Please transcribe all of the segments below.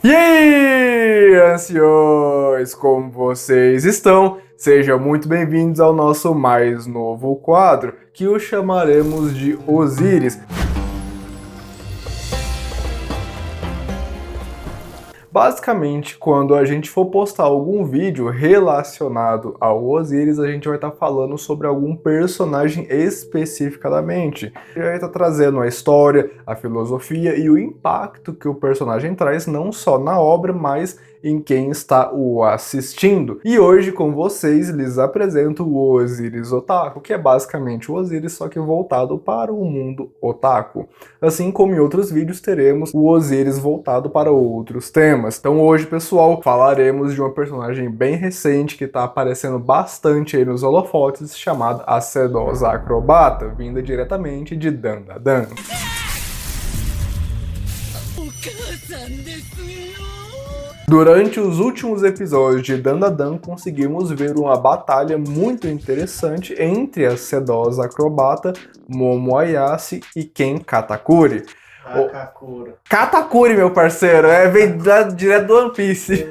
E aí, anciões, como vocês estão? Sejam muito bem-vindos ao nosso mais novo quadro, que o chamaremos de Osíris. Basicamente, quando a gente for postar algum vídeo relacionado ao Osíris, a gente vai estar falando sobre algum personagem especificadamente. A gente vai estar trazendo a história, a filosofia e o impacto que o personagem traz não só na obra, mas em quem está o assistindo. E hoje com vocês lhes apresento o Osíris Otaku, que é basicamente o Osíris, só que voltado para o mundo otaku. Assim como em outros vídeos teremos o Osíris voltado para outros temas. Então hoje, pessoal, falaremos de uma personagem bem recente que está aparecendo bastante aí nos holofotes, chamada a Sedosa Acrobata, vinda diretamente de Dandadan. Durante os últimos episódios de Dandadan, conseguimos ver uma batalha muito interessante entre a Sedosa Acrobata, Momo Ayase e Ken Katakuri. Katakuri. Katakuri, meu parceiro, vem direto do One Piece.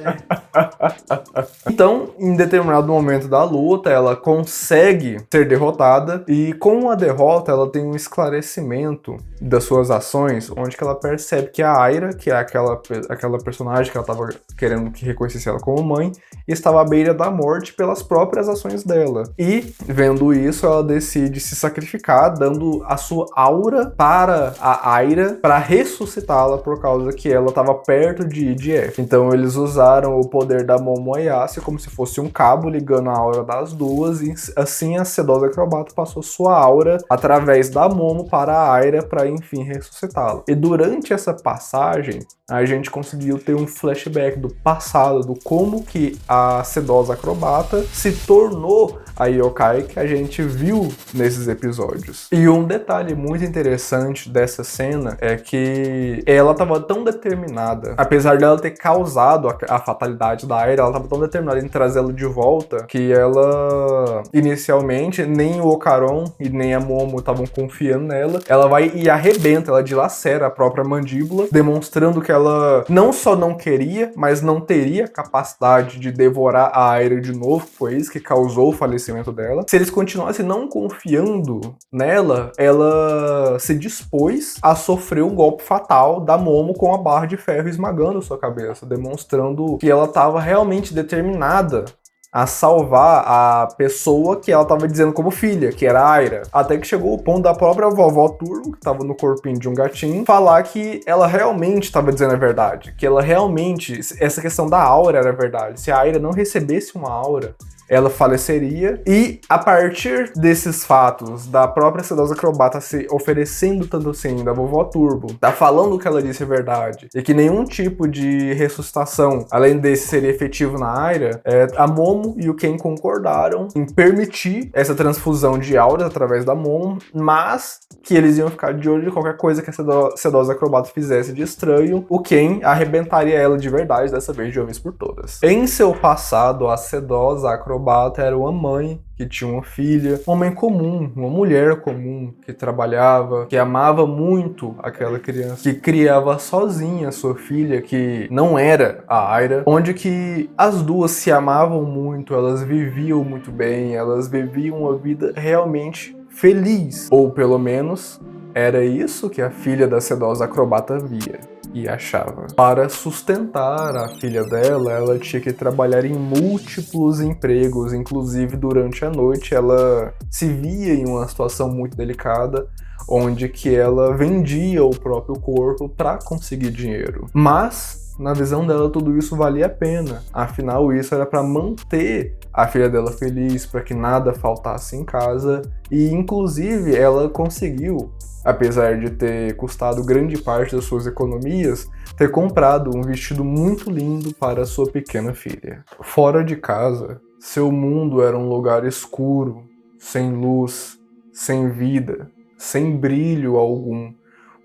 Então, em determinado momento da luta, ela consegue ser derrotada e com a derrota ela tem um esclarecimento das suas ações, onde que ela percebe que a Aira, que é aquela personagem que ela estava querendo que reconhecesse ela como mãe, estava à beira da morte pelas próprias ações dela. E, vendo isso, ela decide se sacrificar, dando a sua aura para a Aira, para ressuscitá-la por causa que ela estava perto de EDF. Então eles usaram o poder da Momo Ayase como se fosse um cabo ligando a aura das duas, e assim a Sedosa Acrobata passou sua aura através da Momo para a Aira para enfim ressuscitá-la. E durante essa passagem a gente conseguiu ter um flashback do passado, do como que a Sedosa Acrobata se tornou a yokai que a gente viu nesses episódios. E um detalhe muito interessante dessa cena é que ela estava tão determinada, apesar dela ter causado a fatalidade da Aira, ela estava tão determinada em trazê-la de volta que ela, inicialmente, nem o Ocaron e nem a Momo estavam confiando nela. Ela vai e arrebenta, ela dilacera a própria mandíbula, demonstrando que ela não só não queria, mas não teria capacidade de devorar a Aira de novo, foi isso que causou o falecimento dela. Se eles continuassem não confiando nela, ela se dispôs a sofrer o golpe fatal da Momo com a barra de ferro esmagando sua cabeça, demonstrando que ela estava realmente determinada a salvar a pessoa que ela estava dizendo como filha, que era a Aira. Até que chegou o ponto da própria vovó Turbo, que estava no corpinho de um gatinho, falar que ela realmente estava dizendo a verdade, que ela realmente, essa questão da aura era verdade. Se a Aira não recebesse uma aura, ela faleceria. E a partir desses fatos, da própria Sedosa Acrobata se oferecendo tanto assim, da vovó Turbo, tá falando que ela disse é verdade, e que nenhum tipo de ressuscitação, além desse, seria efetivo na Aira, a Momo e o Ken concordaram em permitir essa transfusão de auras através da Momo, mas que eles iam ficar de olho de qualquer coisa que a Sedosa Acrobata fizesse de estranho. O Ken arrebentaria ela de verdade, dessa vez de uma vez por todas. Em seu passado, a Sedosa Acrobata era uma mãe que tinha uma filha, uma mãe comum, uma mulher comum, que trabalhava, que amava muito aquela criança, que criava sozinha sua filha, que não era a Aira, onde que as duas se amavam muito, elas viviam muito bem, elas viviam uma vida realmente feliz, ou pelo menos era isso que a filha da Sedosa Acrobata via e achava. Para sustentar a filha dela, ela tinha que trabalhar em múltiplos empregos, inclusive durante a noite ela se via em uma situação muito delicada, onde que ela vendia o próprio corpo para conseguir dinheiro. Mas na visão dela, tudo isso valia a pena. Afinal, isso era para manter a filha dela feliz, para que nada faltasse em casa. E, inclusive, ela conseguiu, apesar de ter custado grande parte das suas economias, ter comprado um vestido muito lindo para sua pequena filha. Fora de casa, seu mundo era um lugar escuro, sem luz, sem vida, sem brilho algum.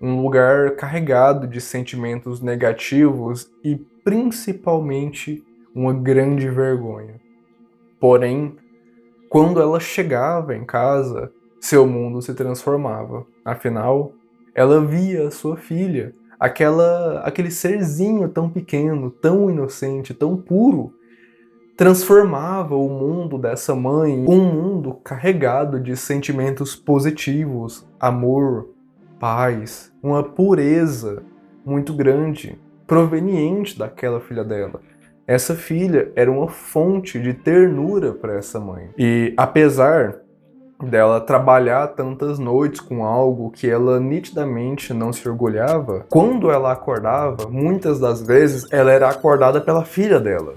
Um lugar carregado de sentimentos negativos e, principalmente, uma grande vergonha. Porém, quando ela chegava em casa, seu mundo se transformava. Afinal, ela via a sua filha, aquele serzinho tão pequeno, tão inocente, tão puro, transformava o mundo dessa mãe em um mundo carregado de sentimentos positivos, amor, paz, uma pureza muito grande, proveniente daquela filha dela. Essa filha era uma fonte de ternura para essa mãe. E apesar dela trabalhar tantas noites com algo que ela nitidamente não se orgulhava, quando ela acordava, muitas das vezes ela era acordada pela filha dela.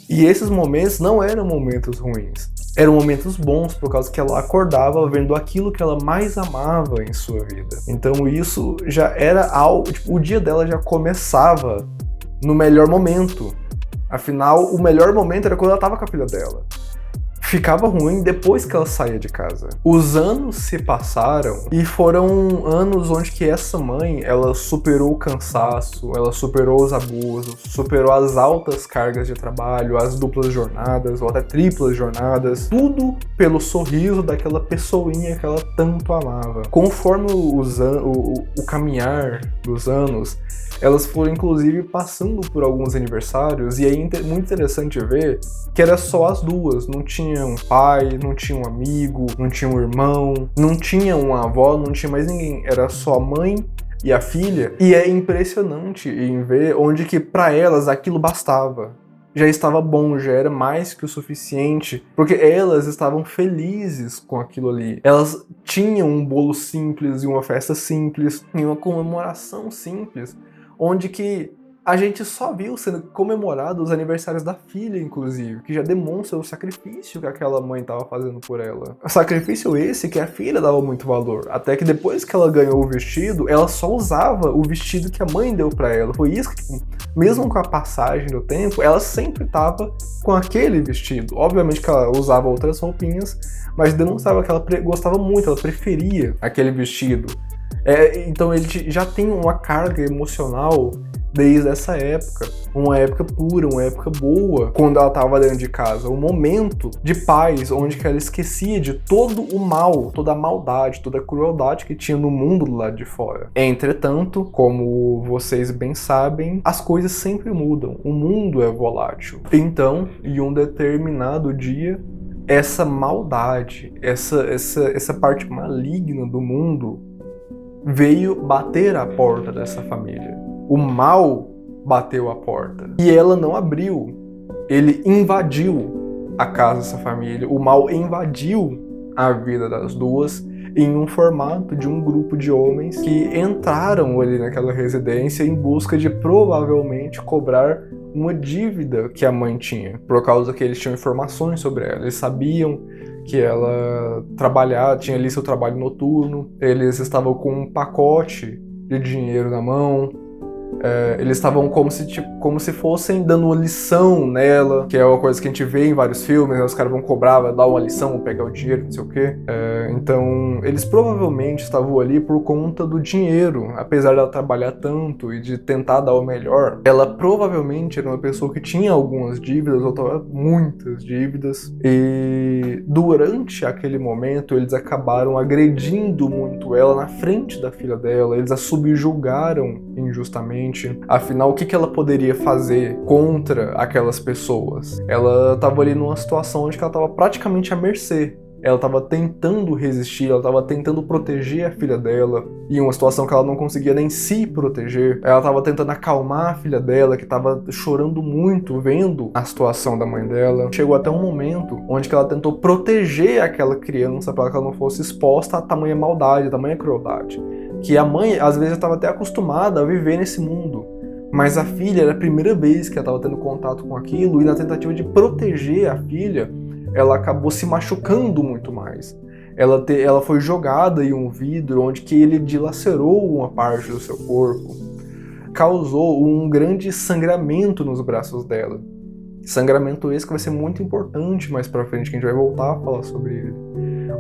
E esses momentos não eram momentos ruins, eram momentos bons, por causa que ela acordava vendo aquilo que ela mais amava em sua vida. Então isso já era algo, o dia dela já começava no melhor momento. Afinal, o melhor momento era quando ela estava com a filha dela. Ficava ruim depois que ela saía de casa. Os anos se passaram e foram anos onde que essa mãe, ela superou o cansaço, ela superou os abusos, superou as altas cargas de trabalho, as duplas jornadas ou até triplas jornadas, tudo pelo sorriso daquela pessoinha que ela tanto amava. Conforme o caminhar dos anos, elas foram inclusive passando por alguns aniversários, e aí é muito interessante ver que era só as duas, não tinha um pai, não tinha um amigo, não tinha um irmão, não tinha uma avó, não tinha mais ninguém, era só a mãe e a filha. E é impressionante em ver onde que para elas aquilo bastava. Já estava bom, já era mais que o suficiente, porque elas estavam felizes com aquilo ali. Elas tinham um bolo simples e uma festa simples e uma comemoração simples, onde que a gente só viu sendo comemorado os aniversários da filha, inclusive, que já demonstra o sacrifício que aquela mãe estava fazendo por ela. O sacrifício esse que a filha dava muito valor, até que depois que ela ganhou o vestido, ela só usava o vestido que a mãe deu para ela. Foi isso que, mesmo com a passagem do tempo, ela sempre estava com aquele vestido. Obviamente que ela usava outras roupinhas, mas demonstrava que ela gostava muito, ela preferia aquele vestido. Então ele já tem uma carga emocional desde essa época, uma época pura, uma época boa, quando ela estava dentro de casa, um momento de paz, onde que ela esquecia de todo o mal, toda a maldade, toda a crueldade que tinha no mundo do lado de fora. Entretanto, como vocês bem sabem, as coisas sempre mudam, o mundo é volátil. Então, em um determinado dia, essa maldade, essa parte maligna do mundo veio bater à porta dessa família. O mal bateu a porta e ela não abriu. Ele invadiu a casa dessa família. O mal invadiu a vida das duas em um formato de um grupo de homens que entraram ali naquela residência em busca de provavelmente cobrar uma dívida que a mãe tinha, por causa que eles tinham informações sobre ela. Eles sabiam que ela trabalhava, tinha ali seu trabalho noturno, eles estavam com um pacote de dinheiro na mão, eles estavam como se fossem dando uma lição nela, que é uma coisa que a gente vê em vários filmes, né? Os caras vão cobrar, vai dar uma lição, vão pegar o dinheiro, não sei o quê. Então, eles provavelmente estavam ali por conta do dinheiro, apesar dela trabalhar tanto e de tentar dar o melhor. Ela provavelmente era uma pessoa que tinha algumas dívidas, ou talvez muitas dívidas, e durante aquele momento eles acabaram agredindo muito ela na frente da filha dela, eles a subjugaram injustamente. Afinal, o que ela poderia fazer contra aquelas pessoas? Ela estava ali numa situação onde ela estava praticamente à mercê. Ela estava tentando resistir, ela estava tentando proteger a filha dela, em uma situação que ela não conseguia nem se proteger. Ela estava tentando acalmar a filha dela, que estava chorando muito, vendo a situação da mãe dela. Chegou até um momento onde ela tentou proteger aquela criança para que ela não fosse exposta a tamanha maldade, a tamanha crueldade. Que a mãe, às vezes, estava até acostumada a viver nesse mundo. Mas a filha era a primeira vez que ela estava tendo contato com aquilo, e na tentativa de proteger a filha, ela acabou se machucando muito mais. Ela foi jogada em um vidro onde que ele dilacerou uma parte do seu corpo, causou um grande sangramento nos braços dela. Sangramento esse que vai ser muito importante mais pra frente, que a gente vai voltar a falar sobre ele.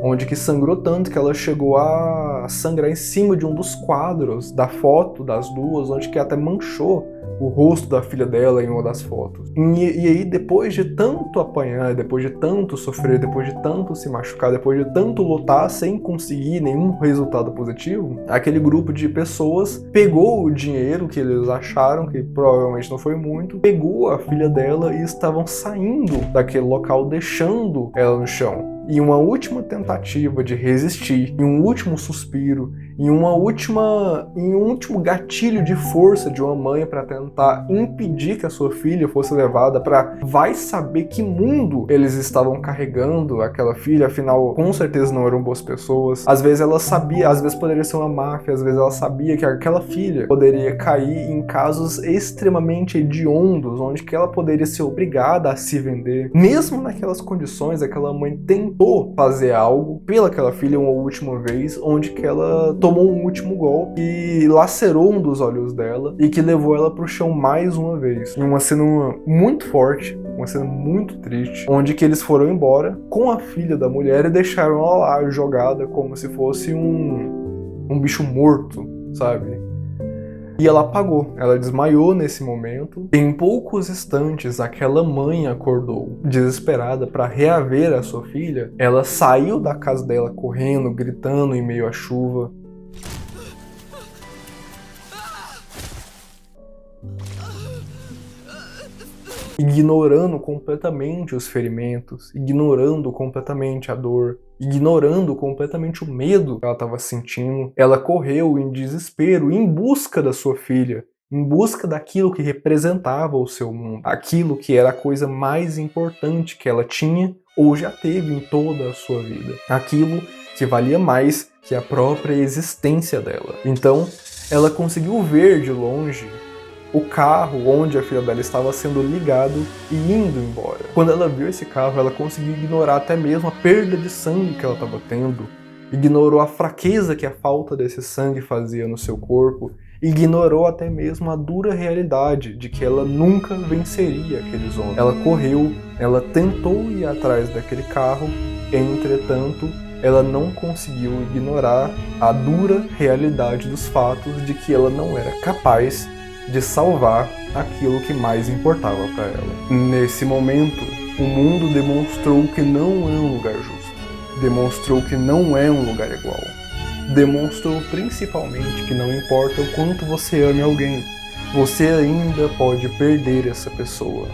onde que sangrou tanto que ela chegou a sangrar em cima de um dos quadros da foto das duas, onde que até manchou o rosto da filha dela em uma das fotos. E aí, depois de tanto apanhar, depois de tanto sofrer, depois de tanto se machucar, depois de tanto lutar sem conseguir nenhum resultado positivo, aquele grupo de pessoas pegou o dinheiro que eles acharam, que provavelmente não foi muito, pegou a filha dela e estavam saindo daquele local, deixando ela no chão. Em uma última tentativa de resistir, em um último suspiro, em um último gatilho de força de uma mãe para tentar impedir que a sua filha fosse levada para vai saber que mundo eles estavam carregando aquela filha, afinal com certeza não eram boas pessoas. Às vezes ela sabia, às vezes poderia ser uma máfia, às vezes ela sabia que aquela filha poderia cair em casos extremamente hediondos, onde que ela poderia ser obrigada a se vender. Mesmo naquelas condições, aquela mãe tentou fazer algo pelaquela filha uma última vez, onde que ela tomou um último golpe e lacerou um dos olhos dela e que levou ela pro chão mais uma vez. Em uma cena muito forte, uma cena muito triste, onde que eles foram embora com a filha da mulher e deixaram ela lá jogada como se fosse um bicho morto, sabe? E ela apagou, ela desmaiou nesse momento. Em poucos instantes, aquela mãe acordou, desesperada para reaver a sua filha. Ela saiu da casa dela correndo, gritando em meio à chuva. Ignorando completamente os ferimentos, ignorando completamente a dor, ignorando completamente o medo que ela estava sentindo. Ela correu em desespero, em busca da sua filha, em busca daquilo que representava o seu mundo, aquilo que era a coisa mais importante que ela tinha ou já teve em toda a sua vida, aquilo que valia mais que a própria existência dela. Então, ela conseguiu ver de longe o carro onde a filha dela estava sendo ligado e indo embora. Quando ela viu esse carro, ela conseguiu ignorar até mesmo a perda de sangue que ela estava tendo, ignorou a fraqueza que a falta desse sangue fazia no seu corpo, ignorou até mesmo a dura realidade de que ela nunca venceria aqueles homens. Ela correu, ela tentou ir atrás daquele carro, entretanto, ela não conseguiu ignorar a dura realidade dos fatos de que ela não era capaz de salvar aquilo que mais importava para ela. Nesse momento, o mundo demonstrou que não é um lugar justo, demonstrou que não é um lugar igual, demonstrou principalmente que não importa o quanto você ame alguém, você ainda pode perder essa pessoa.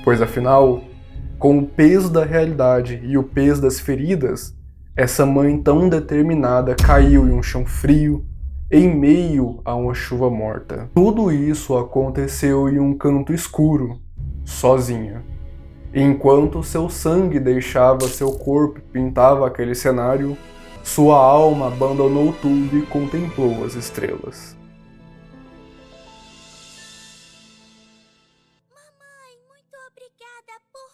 Pois afinal, com o peso da realidade e o peso das feridas, essa mãe tão determinada caiu em um chão frio, em meio a uma chuva morta. Tudo isso aconteceu em um canto escuro, sozinha. Enquanto seu sangue deixava seu corpo e pintava aquele cenário, sua alma abandonou tudo e contemplou as estrelas. Mamãe, muito obrigada por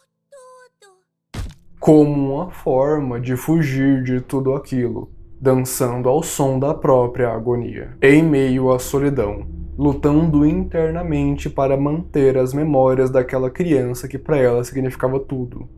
tudo. Como uma forma de fugir de tudo aquilo, dançando ao som da própria agonia, em meio à solidão, lutando internamente para manter as memórias daquela criança que para ela significava tudo,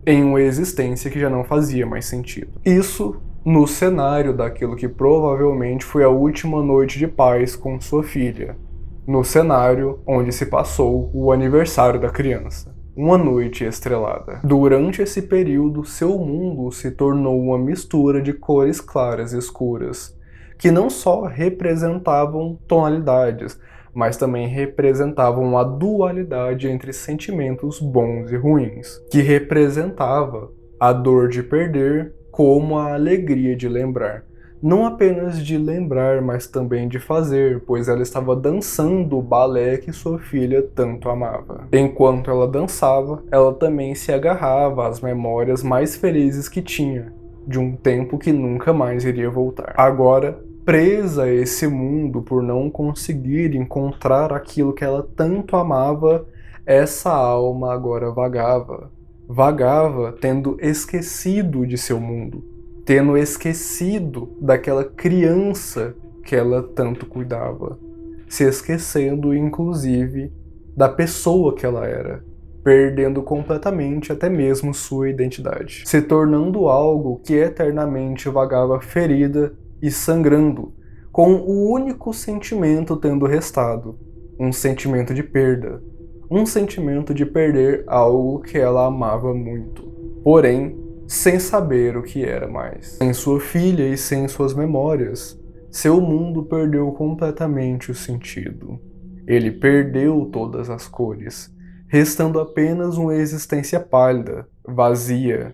em uma existência que já não fazia mais sentido. Isso no cenário daquilo que provavelmente foi a última noite de paz com sua filha, no cenário onde se passou o aniversário da criança. Uma noite estrelada. Durante esse período, seu mundo se tornou uma mistura de cores claras e escuras, que não só representavam tonalidades, mas também representavam a dualidade entre sentimentos bons e ruins, que representava a dor de perder como a alegria de lembrar. Não apenas de lembrar, mas também de fazer, pois ela estava dançando o balé que sua filha tanto amava. Enquanto ela dançava, ela também se agarrava às memórias mais felizes que tinha, de um tempo que nunca mais iria voltar. Agora, presa a esse mundo por não conseguir encontrar aquilo que ela tanto amava, essa alma agora vagava. Vagava tendo esquecido de seu mundo, tendo esquecido daquela criança que ela tanto cuidava, se esquecendo inclusive da pessoa que ela era, perdendo completamente até mesmo sua identidade, se tornando algo que eternamente vagava ferida e sangrando, com o único sentimento tendo restado, um sentimento de perda, um sentimento de perder algo que ela amava muito, porém, sem saber o que era mais. Sem sua filha e sem suas memórias, seu mundo perdeu completamente o sentido. Ele perdeu todas as cores, restando apenas uma existência pálida, vazia,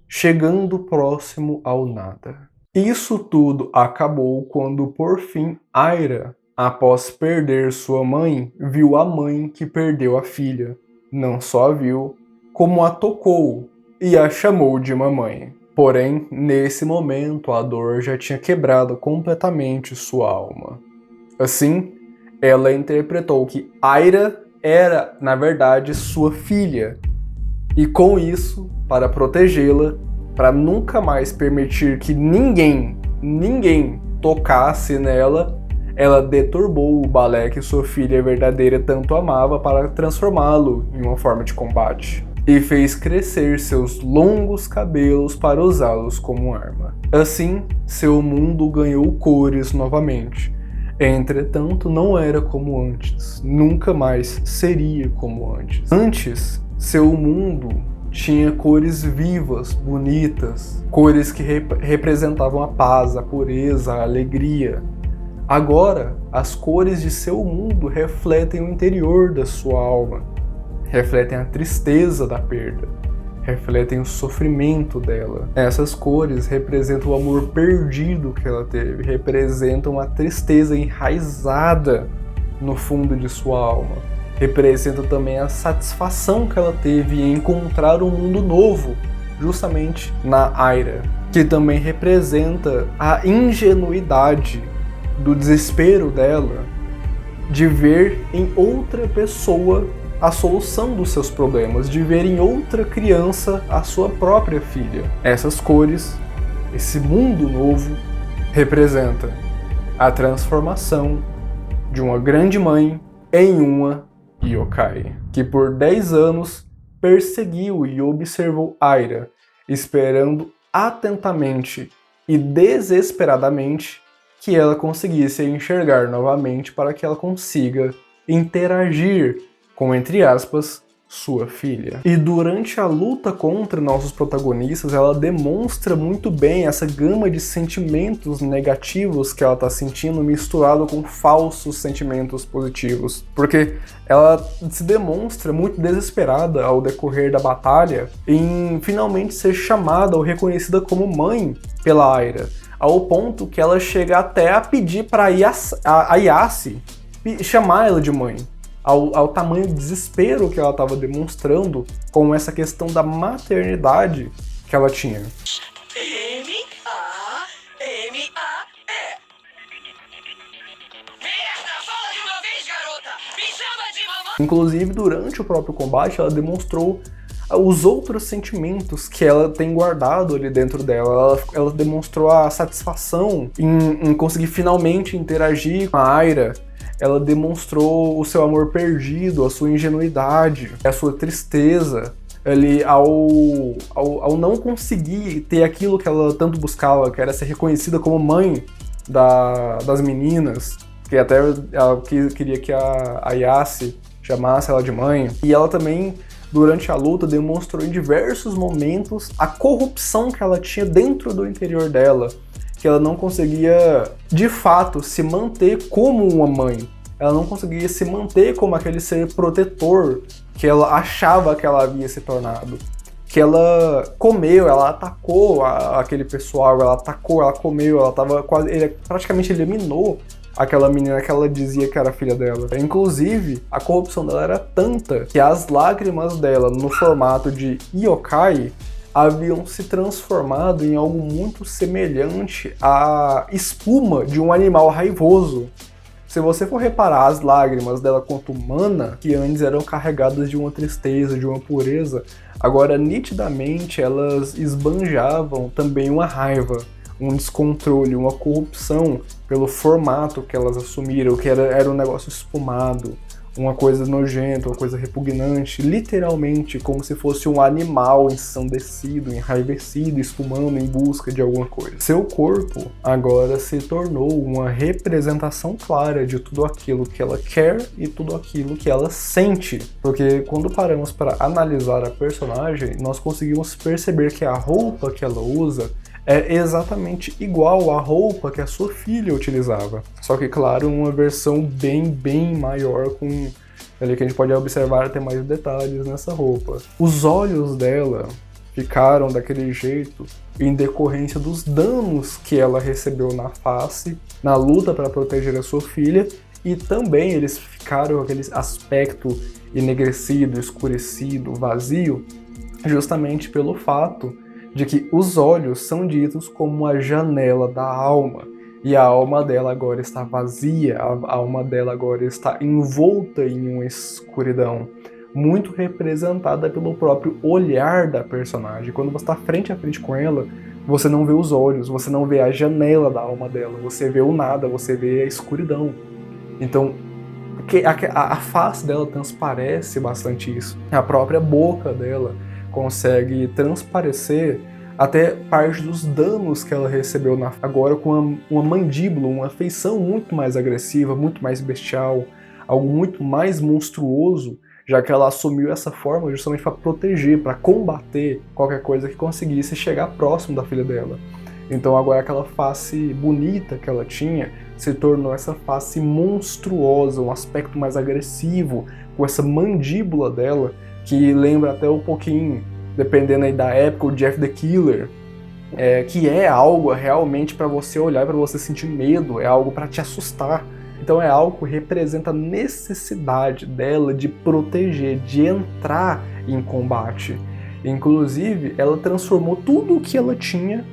chegando próximo ao nada. Isso tudo acabou quando, por fim, Aira, após perder sua mãe, viu a mãe que perdeu a filha. Não só a viu, como a tocou e a chamou de mamãe. Porém, nesse momento, a dor já tinha quebrado completamente sua alma. Assim, ela interpretou que Aira era, na verdade, sua filha. E com isso, para protegê-la, para nunca mais permitir que ninguém tocasse nela, ela deturbou o balé que sua filha verdadeira tanto amava para transformá-lo em uma forma de combate. E fez crescer seus longos cabelos para usá-los como arma. Assim, seu mundo ganhou cores novamente. Entretanto, não era como antes, nunca mais seria como antes. Antes, seu mundo tinha cores vivas, bonitas, cores que representavam a paz, a pureza, a alegria. Agora, as cores de seu mundo refletem o interior da sua alma, refletem a tristeza da perda, refletem o sofrimento dela. Essas cores representam o amor perdido que ela teve, representam a tristeza enraizada no fundo de sua alma. Representam também a satisfação que ela teve em encontrar um mundo novo, justamente na Aira, que também representa a ingenuidade do desespero dela de ver em outra pessoa a solução dos seus problemas, de ver em outra criança a sua própria filha. Essas cores, esse mundo novo, representa a transformação de uma grande mãe em uma yokai, que por 10 anos perseguiu e observou Aira, esperando atentamente e desesperadamente que ela conseguisse enxergar novamente para que ela consiga interagir com, entre aspas, sua filha. E durante a luta contra nossos protagonistas, ela demonstra muito bem essa gama de sentimentos negativos que ela está sentindo misturado com falsos sentimentos positivos. Porque ela se demonstra muito desesperada ao decorrer da batalha em finalmente ser chamada ou reconhecida como mãe pela Aira, ao ponto que ela chega até a pedir para a Yassi chamar ela de mãe. Ao tamanho de desespero que ela estava demonstrando com essa questão da maternidade que ela tinha. M-A-M-A-E. Merda, fala de uma vez, garota! Me chama de mamãe! Inclusive, durante o próprio combate, ela demonstrou os outros sentimentos que ela tem guardado ali dentro dela. Ela demonstrou a satisfação em conseguir finalmente interagir com a Aira. Ela demonstrou o seu amor perdido, a sua ingenuidade, a sua tristeza, ali ao não conseguir ter aquilo que ela tanto buscava, que era ser reconhecida como mãe das meninas, que até ela queria que a Yassi chamasse ela de mãe. E ela também, durante a luta, demonstrou em diversos momentos a corrupção que ela tinha dentro do interior dela, que ela não conseguia, de fato, se manter como uma mãe. Ela não conseguia se manter como aquele ser protetor que ela achava que ela havia se tornado. Que ela comeu, ela atacou aquele pessoal, ela comeu, ela tava quase, ele praticamente eliminou aquela menina que ela dizia que era filha dela. Inclusive, a corrupção dela era tanta que as lágrimas dela, no formato de yokai, haviam se transformado em algo muito semelhante à espuma de um animal raivoso. Se você for reparar as lágrimas dela quanto humana, que antes eram carregadas de uma tristeza, de uma pureza, agora nitidamente elas esbanjavam também uma raiva, um descontrole, uma corrupção pelo formato que elas assumiram, que era um negócio espumado, uma coisa nojenta, uma coisa repugnante, literalmente como se fosse um animal ensandecido, enraivecido, espumando em busca de alguma coisa. Seu corpo agora se tornou uma representação clara de tudo aquilo que ela quer e tudo aquilo que ela sente. Porque quando paramos para analisar a personagem, nós conseguimos perceber que a roupa que ela usa é exatamente igual à roupa que a sua filha utilizava. Só que, claro, uma versão bem maior, com ali que a gente pode observar até mais detalhes nessa roupa. Os olhos dela ficaram daquele jeito em decorrência dos danos que ela recebeu na face, na luta para proteger a sua filha, e também eles ficaram com aquele aspecto enegrecido, escurecido, vazio, justamente pelo fato de que os olhos são ditos como a janela da alma, e a alma dela agora está vazia, a alma dela agora está envolta em uma escuridão, muito representada pelo próprio olhar da personagem. Quando você está frente a frente com ela, você não vê os olhos, você não vê a janela da alma dela, você vê o nada, você vê a escuridão. Então, a face dela transparece bastante isso. A própria boca dela consegue transparecer até parte dos danos que ela recebeu agora com uma mandíbula, uma feição muito mais agressiva, muito mais bestial, algo muito mais monstruoso, já que ela assumiu essa forma justamente para proteger, para combater qualquer coisa que conseguisse chegar próximo da filha dela. Então agora aquela face bonita que ela tinha se tornou essa face monstruosa, um aspecto mais agressivo, com essa mandíbula dela, que lembra até um pouquinho, dependendo aí da época, o Jeff the Killer, que é algo realmente para você olhar, para você sentir medo, é algo para te assustar. Então é algo que representa a necessidade dela de proteger, de entrar em combate. Inclusive, ela transformou tudo o que ela tinha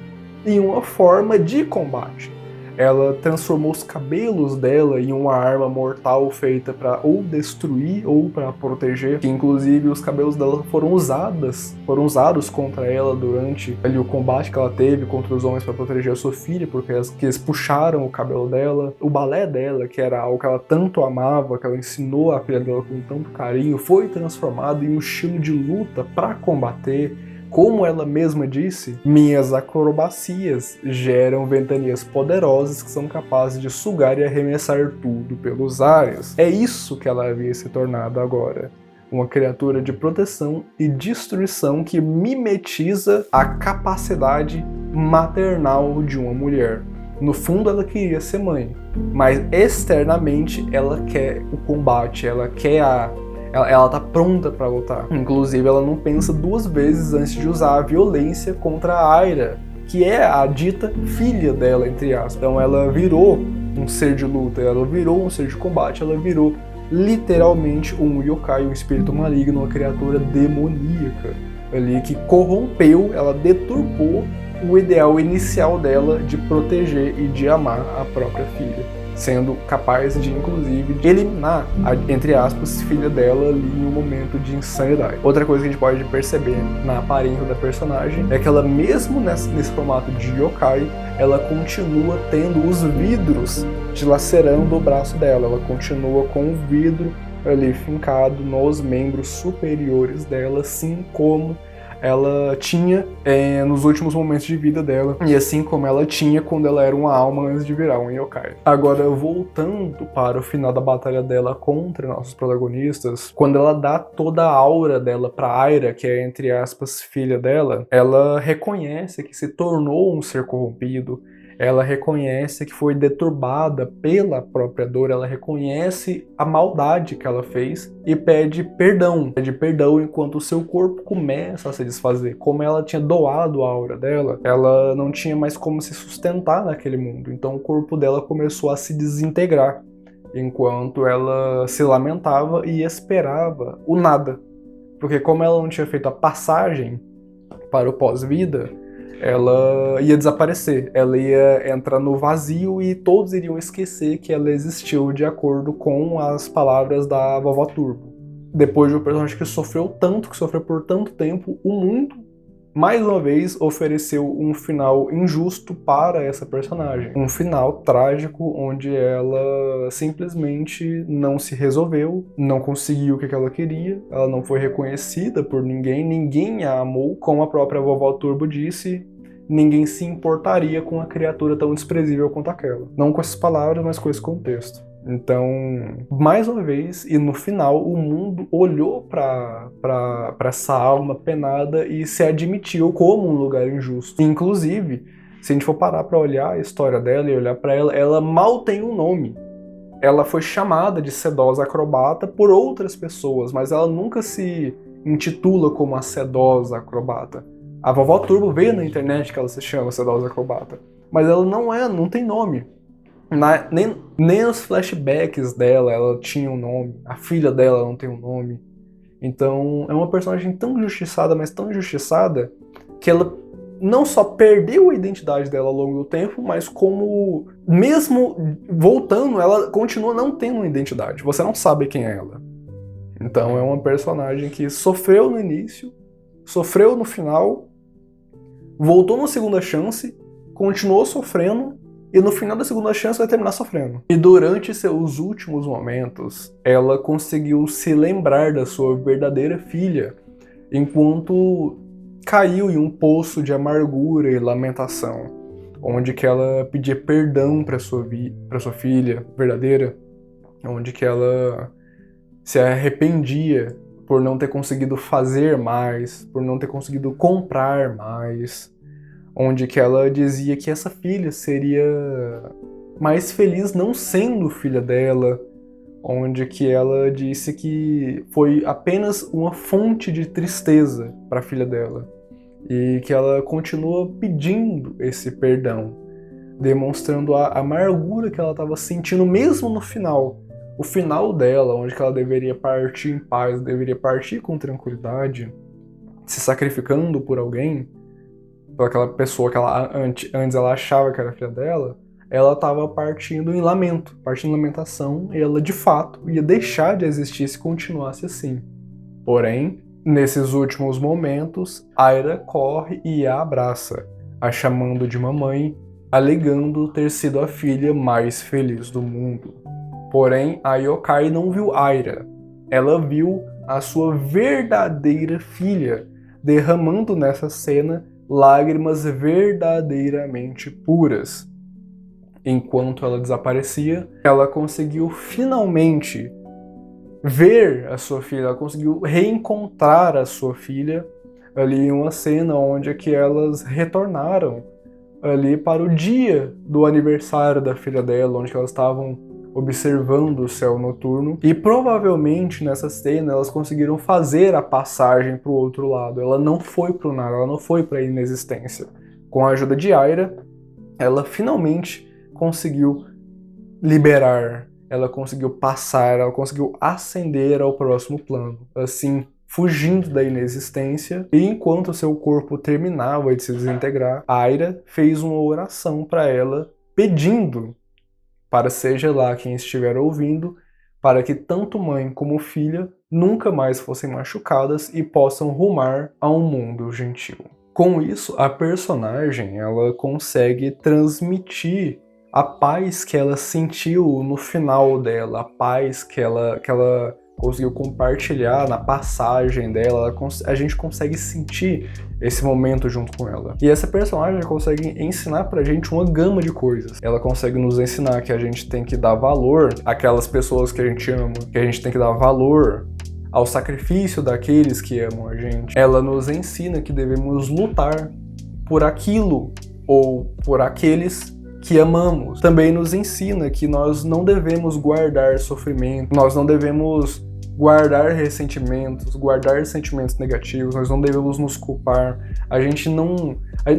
em uma forma de combate. Ela transformou os cabelos dela em uma arma mortal feita para ou destruir ou para proteger, que inclusive os cabelos dela foram usados contra ela durante ali o combate que ela teve contra os homens para proteger a sua filha, porque eles puxaram o cabelo dela. O balé dela, que era algo que ela tanto amava, que ela ensinou a filha dela com tanto carinho, foi transformado em um estilo de luta para combater. Como ela mesma disse, minhas acrobacias geram ventanias poderosas que são capazes de sugar e arremessar tudo pelos ares. É isso que ela havia se tornado agora. Uma criatura de proteção e destruição que mimetiza a capacidade maternal de uma mulher. No fundo ela queria ser mãe, mas externamente ela quer o combate, ela tá pronta para lutar. Inclusive, ela não pensa duas vezes antes de usar a violência contra a Aira, que é a dita filha dela, entre aspas. Então ela virou um ser de luta, ela virou um ser de combate, ela virou literalmente um yokai, um espírito maligno, uma criatura demoníaca ali que corrompeu, ela deturpou o ideal inicial dela de proteger e de amar a própria filha, sendo capaz de, inclusive, eliminar a, entre aspas, filha dela ali em um momento de insanidade. Outra coisa que a gente pode perceber na aparência da personagem é que ela, mesmo nesse formato de yokai, ela continua tendo os vidros dilacerando o braço dela, ela continua com o vidro ali fincado nos membros superiores dela, assim como ela tinha nos últimos momentos de vida dela, e assim como ela tinha quando ela era uma alma antes de virar um yokai. Agora, voltando para o final da batalha dela contra nossos protagonistas, quando ela dá toda a aura dela para Aira, que é, entre aspas, filha dela, ela reconhece que se tornou um ser corrompido, ela reconhece que foi deturbada pela própria dor, ela reconhece a maldade que ela fez e pede perdão. Pede perdão enquanto o seu corpo começa a se desfazer. Como ela tinha doado a aura dela, ela não tinha mais como se sustentar naquele mundo. Então o corpo dela começou a se desintegrar, enquanto ela se lamentava e esperava o nada. Porque como ela não tinha feito a passagem para o pós-vida, ela ia desaparecer, ela ia entrar no vazio e todos iriam esquecer que ela existiu, de acordo com as palavras da Vovó Turbo. Depois de um personagem que sofreu tanto, que sofreu por tanto tempo, o mundo mais uma vez, ofereceu um final injusto para essa personagem. Um final trágico, onde ela simplesmente não se resolveu, não conseguiu o que ela queria, ela não foi reconhecida por ninguém, ninguém a amou, como a própria Vovó Turbo disse, ninguém se importaria com uma criatura tão desprezível quanto aquela. Não com essas palavras, mas com esse contexto. Então, mais uma vez, e no final, o mundo olhou para essa alma penada e se admitiu como um lugar injusto. Inclusive, se a gente for parar para olhar a história dela e olhar para ela, ela mal tem um nome. Ela foi chamada de sedosa acrobata por outras pessoas, mas ela nunca se intitula como a sedosa acrobata. A Vovó Turbo veio na internet que ela se chama sedosa acrobata, mas ela não tem nome. Nem os flashbacks dela ela tinha um nome, a filha dela não tem um nome. Então é uma personagem tão injustiçada, mas tão injustiçada, que ela não só perdeu a identidade dela ao longo do tempo, mas como, mesmo voltando, ela continua não tendo uma identidade. Você não sabe quem é ela. Então é uma personagem que sofreu no início, sofreu no final, voltou na segunda chance, continuou sofrendo, e no final da segunda chance vai terminar sofrendo. E durante seus últimos momentos, ela conseguiu se lembrar da sua verdadeira filha, enquanto caiu em um poço de amargura e lamentação, onde que ela pedia perdão para sua filha verdadeira, onde que ela se arrependia por não ter conseguido fazer mais, por não ter conseguido comprar mais, onde que ela dizia que essa filha seria mais feliz não sendo filha dela, onde que ela disse que foi apenas uma fonte de tristeza para a filha dela, e que ela continua pedindo esse perdão, demonstrando a amargura que ela estava sentindo mesmo no final. O final dela, onde que ela deveria partir em paz, deveria partir com tranquilidade, se sacrificando por alguém, por aquela pessoa que ela, antes ela achava que era filha dela, ela estava partindo em lamento, partindo em lamentação, e ela de fato ia deixar de existir se continuasse assim. Porém, nesses últimos momentos, Aira corre e a abraça, a chamando de mamãe, alegando ter sido a filha mais feliz do mundo. Porém, a Yokai não viu Aira, ela viu a sua verdadeira filha, derramando nessa cena lágrimas verdadeiramente puras. Enquanto ela desaparecia, ela conseguiu finalmente ver a sua filha, ela conseguiu reencontrar a sua filha ali em uma cena onde que elas retornaram ali para o dia do aniversário da filha dela, onde elas estavam observando o céu noturno, e provavelmente nessa cena elas conseguiram fazer a passagem para o outro lado. Ela não foi para o nada, ela não foi para a inexistência. Com a ajuda de Aira, ela finalmente conseguiu liberar, ela conseguiu passar, ela conseguiu ascender ao próximo plano, assim, fugindo da inexistência. E enquanto seu corpo terminava de se desintegrar, Aira fez uma oração para ela, pedindo para seja lá quem estiver ouvindo, para que tanto mãe como filha nunca mais fossem machucadas e possam rumar a um mundo gentil. Com isso, a personagem ela consegue transmitir a paz que ela sentiu no final dela, a paz que ela conseguiu compartilhar na passagem dela, a gente consegue sentir esse momento junto com ela. E essa personagem consegue ensinar pra gente uma gama de coisas. Ela consegue nos ensinar que a gente tem que dar valor àquelas pessoas que a gente ama, que a gente tem que dar valor ao sacrifício daqueles que amam a gente. Ela nos ensina que devemos lutar por aquilo ou por aqueles que amamos. Também nos ensina que nós não devemos guardar sofrimento, nós não devemos guardar ressentimentos, guardar sentimentos negativos, nós não devemos nos culpar,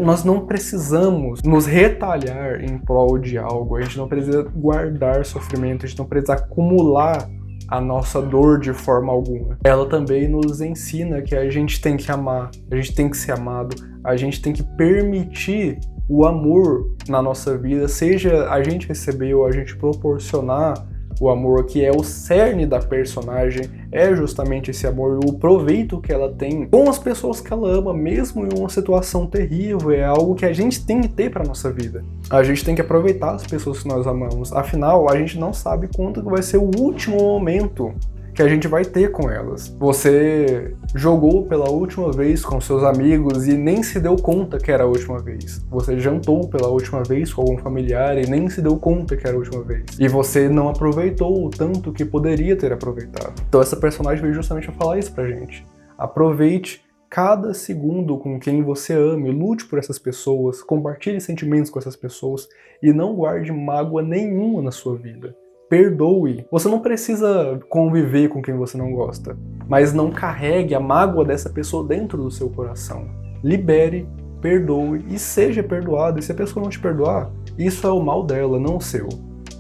nós não precisamos nos retalhar em prol de algo, a gente não precisa guardar sofrimento, a gente não precisa acumular a nossa dor de forma alguma. Ela também nos ensina que a gente tem que amar, a gente tem que ser amado, a gente tem que permitir o amor na nossa vida, seja a gente receber ou a gente proporcionar O amor que é o cerne da personagem é justamente esse amor e o proveito que ela tem com as pessoas que ela ama, mesmo em uma situação terrível, é algo que a gente tem que ter para nossa vida. A gente tem que aproveitar as pessoas que nós amamos, afinal, a gente não sabe quando vai ser o último momento que a gente vai ter com elas. Você jogou pela última vez com seus amigos e nem se deu conta que era a última vez. Você jantou pela última vez com algum familiar e nem se deu conta que era a última vez. E você não aproveitou o tanto que poderia ter aproveitado. Então essa personagem veio justamente a falar isso pra gente. Aproveite cada segundo com quem você ama, lute por essas pessoas, compartilhe sentimentos com essas pessoas e não guarde mágoa nenhuma na sua vida. Perdoe. Você não precisa conviver com quem você não gosta, mas não carregue a mágoa dessa pessoa dentro do seu coração. Libere, perdoe e seja perdoado. E se a pessoa não te perdoar, isso é o mal dela, não o seu.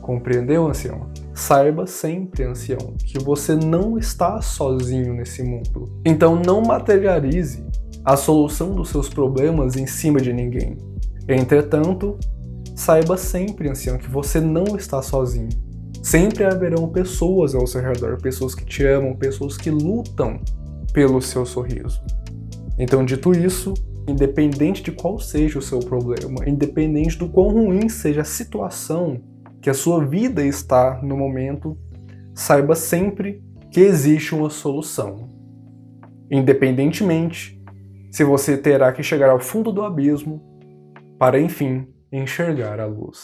Compreendeu, ancião? Saiba sempre, ancião, que você não está sozinho nesse mundo. Então não materialize a solução dos seus problemas em cima de ninguém. Entretanto, saiba sempre, ancião, que você não está sozinho. Sempre haverão pessoas ao seu redor, pessoas que te amam, pessoas que lutam pelo seu sorriso. Então, dito isso, independente de qual seja o seu problema, independente do quão ruim seja a situação que a sua vida está no momento, saiba sempre que existe uma solução. Independentemente se você terá que chegar ao fundo do abismo para, enfim, enxergar a luz.